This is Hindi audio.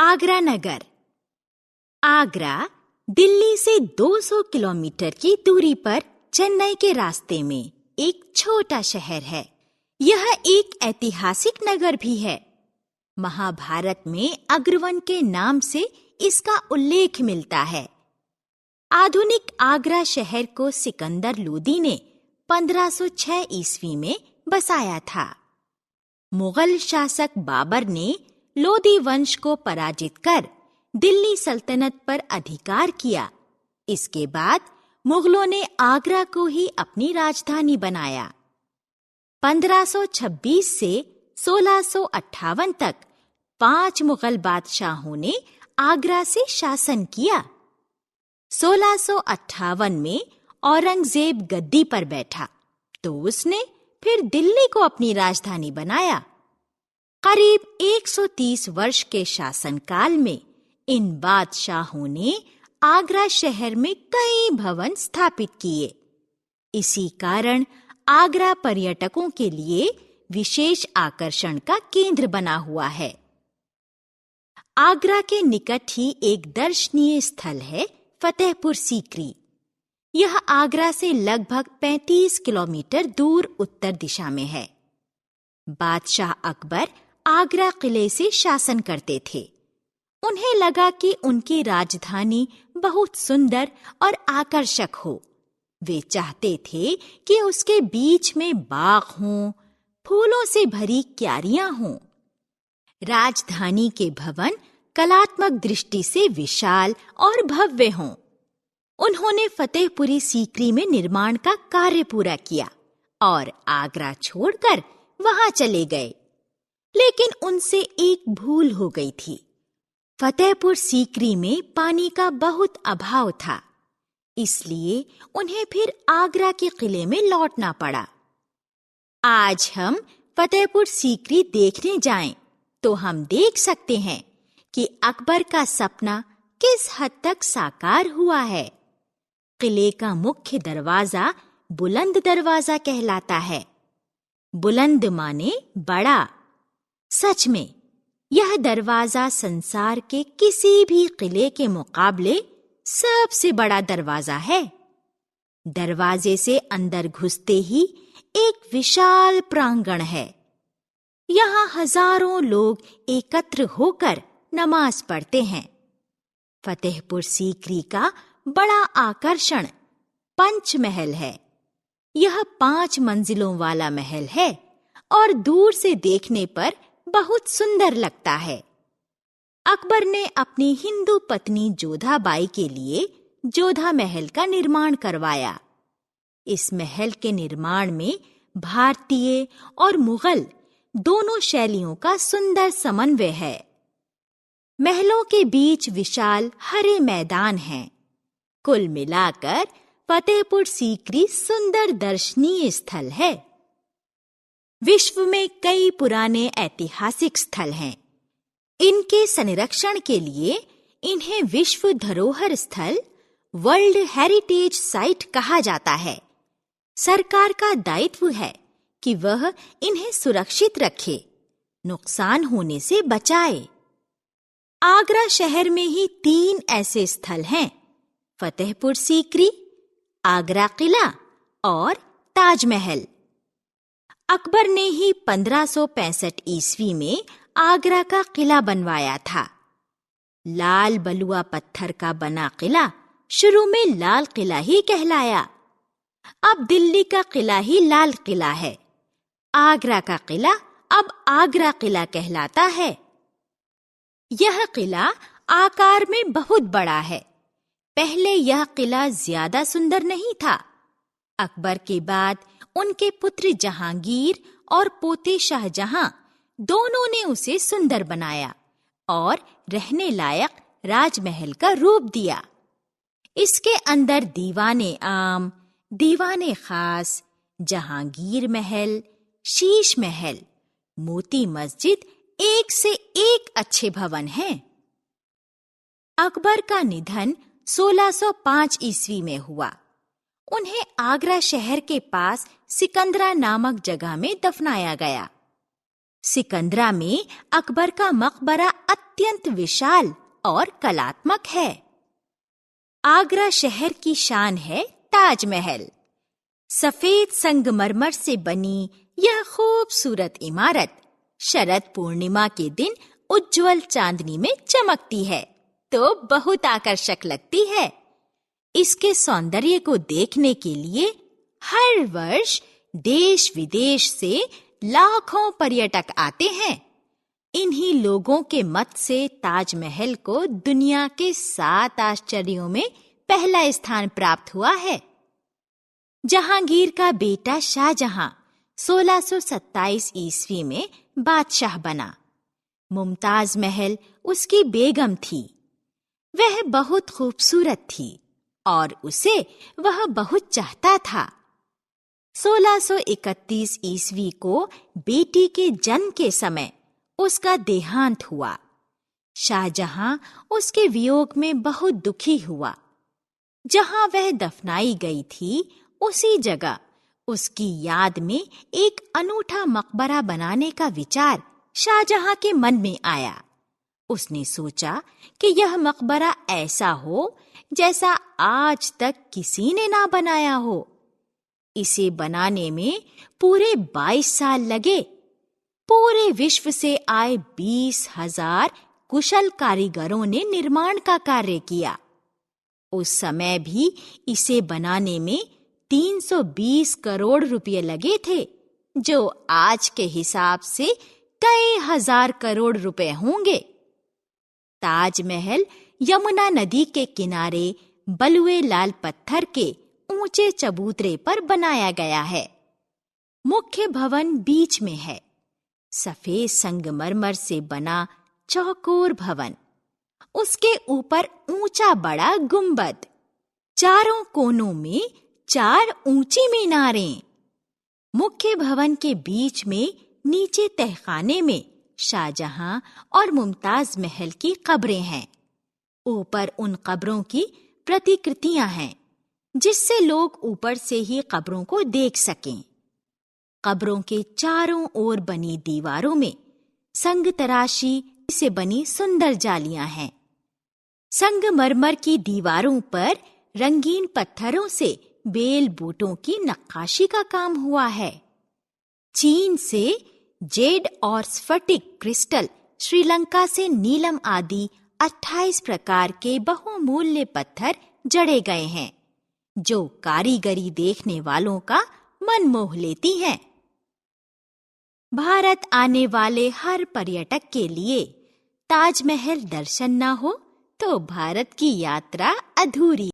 आगरा नगर। आगरा दिल्ली से 200 किलोमीटर की दूरी पर चेन्नई के रास्ते में एक छोटा शहर है। यह एक ऐतिहासिक नगर भी है। महाभारत में अग्रवन के नाम से इसका उल्लेख मिलता है। आधुनिक आगरा शहर को सिकंदर लोदी ने 1506 ईस्वी में बसाया था। मुगल शासक बाबर ने लोदी वंश को पराजित कर दिल्ली सल्तनत पर अधिकार किया। इसके बाद मुगलों ने आगरा को ही अपनी राजधानी बनाया। 1526 से 1658 तक 5 मुगल बादशाहों ने आगरा से शासन किया। 1658 में औरंगजेब गद्दी पर बैठा तो उसने फिर दिल्ली को अपनी राजधानी बनाया। करीब 130 वर्ष के शासनकाल में इन बादशाहों ने आगरा शहर में कई भवन स्थापित किए। इसी कारण आगरा पर्यटकों के लिए विशेष आकर्षण का केंद्र बना हुआ है। आगरा के निकट ही एक दर्शनीय स्थल है फतेहपुर सीकरी। यह आगरा से लगभग 35 किलोमीटर दूर उत्तर दिशा में है। बादशाह अकबर आगरा किले से शासन करते थे। उन्हें लगा कि उनकी राजधानी बहुत सुंदर और आकर्षक हो। वे चाहते थे कि उसके बीच में बाग हों, फूलों से भरी क्यारियां हों। राजधानी के भवन कलात्मक दृष्टि से विशाल और भव्य हों। उन्होंने फतेहपुरी सीकरी में निर्माण का कार्य पूरा किया और आगरा छोड़कर वहां चले गए। लेकिन उनसे एक भूल हो गई थी। फतेहपुर सीकरी में पानी का बहुत अभाव था, इसलिए उन्हें फिर आगरा के किले में लौटना पड़ा। आज हम फतेहपुर सीकरी देखने जाएं तो हम देख सकते हैं कि अकबर का सपना किस हद तक साकार हुआ है। किले का मुख्य दरवाजा बुलंद दरवाजा कहलाता है। बुलंद माने बड़ा। सच में यह दरवाजा संसार के किसी भी किले के मुकाबले सबसे बड़ा दरवाजा है। दरवाजे से अंदर घुसते ही एक विशाल प्रांगण है। यहाँ हजारों लोग एकत्र होकर नमाज पढ़ते हैं। फतेहपुर सीकरी का बड़ा आकर्षण पंचमहल है। यह 5 मंजिलों वाला महल है और दूर से देखने पर बहुत सुंदर लगता है। अकबर ने अपनी हिंदू पत्नी जोधाबाई के लिए जोधा महल का निर्माण करवाया। इस महल के निर्माण में भारतीय और मुगल दोनों शैलियों का सुंदर समन्वय है। महलों के बीच विशाल हरे मैदान हैं। कुल मिलाकर फतेहपुर सीकरी सुंदर दर्शनीय स्थल है। विश्व में कई पुराने ऐतिहासिक स्थल हैं। इनके संरक्षण के लिए इन्हें विश्व धरोहर स्थल वर्ल्ड हेरिटेज साइट कहा जाता है। सरकार का दायित्व है कि वह इन्हें सुरक्षित रखे, नुकसान होने से बचाए। आगरा शहर में ही 3 ऐसे स्थल हैं: फतेहपुर सीकरी, आगरा किला और ताजमहल। अकबर ने ही 1565 ईस्वी में आगरा का किला बनवाया था। लाल बलुआ पत्थर का बना किला शुरू में लाल किला ही कहलाया। अब दिल्ली का किला ही लाल किला है। आगरा का किला अब आगरा किला कहलाता है। यह किला आकार में बहुत बड़ा है। पहले यह किला ज्यादा सुंदर नहीं था। अकबर के बाद उनके पुत्र जहांगीर और पोते शाहजहां दोनों ने उसे सुंदर बनाया और रहने लायक राजमहल का रूप दिया। इसके अंदर दीवाने आम, दीवाने खास, जहांगीर महल, शीश महल, मोती मस्जिद एक से एक अच्छे भवन हैं। अकबर का निधन 1605 ईस्वी में हुआ। उन्हें आगरा शहर के पास सिकंदरा नामक जगह में दफनाया गया। सिकंदरा में अकबर का मकबरा अत्यंत विशाल और कलात्मक है। आगरा शहर की शान है ताजमहल। सफेद संगमरमर से बनी यह खूबसूरत इमारत शरद पूर्णिमा के दिन उज्जवल चांदनी में चमकती है तो बहुत आकर्षक लगती है। इसके सौंदर्य को देखने के लिए हर वर्ष देश विदेश से लाखों पर्यटक आते हैं। इन्हीं लोगों के मत से ताजमहल को दुनिया के 7 आश्चर्यों में पहला स्थान प्राप्त हुआ है। जहांगीर का बेटा शाहजहां 1627 ईस्वी में बादशाह बना। मुमताज महल उसकी बेगम थी। वह बहुत खूबसूरत थी और उसे वह बहुत चाहता था। 1631 ईस्वी को बेटी के जन्म के समय उसका देहांत हुआ। शाहजहां उसके वियोग में बहुत दुखी हुआ। जहां वह दफनाई गई थी उसी जगह उसकी याद में एक अनूठा मकबरा बनाने का विचार शाहजहां के मन में आया। उसने सोचा कि यह मकबरा ऐसा हो जैसा आज तक किसी ने ना बनाया हो। इसे बनाने में पूरे 22 साल लगे। पूरे विश्व से आए 20,000 कुशल कारीगरों ने निर्माण का कार्य किया। उस समय भी इसे बनाने में 320 करोड़ रुपए लगे थे, जो आज के हिसाब से कई हजार करोड़ रुपए होंगे। ताजमहल यमुना नदी के किनारे बलुए लाल पत्थर के ऊंचे चबूतरे पर बनाया गया है। मुख्य भवन बीच में है। सफेद संगमरमर से बना चौकोर भवन, उसके ऊपर ऊंचा बड़ा गुंबद, चारों कोनों में 4 ऊंची मीनारें। मुख्य भवन के बीच में नीचे तहखाने में शाहजहां और मुमताज महल की कब्रें हैं। ऊपर उन कब्रों की प्रतिकृतियां हैं जिससे लोग ऊपर से ही कब्रों को देख सकें। कब्रों के चारों ओर बनी दीवारों में संग तराशी से बनी सुंदर जालियां हैं। संगमरमर की दीवारों पर रंगीन पत्थरों से बेल बूटों की नक्काशी का काम हुआ है। चीन से जेड और स्फटिक क्रिस्टल, श्रीलंका से नीलम आदि 28 प्रकार के बहुमूल्य पत्थर जड़े गए हैं, जो कारीगरी देखने वालों का मन मोह लेती हैं। भारत आने वाले हर पर्यटक के लिए ताजमहल दर्शन न हो तो भारत की यात्रा अधूरी।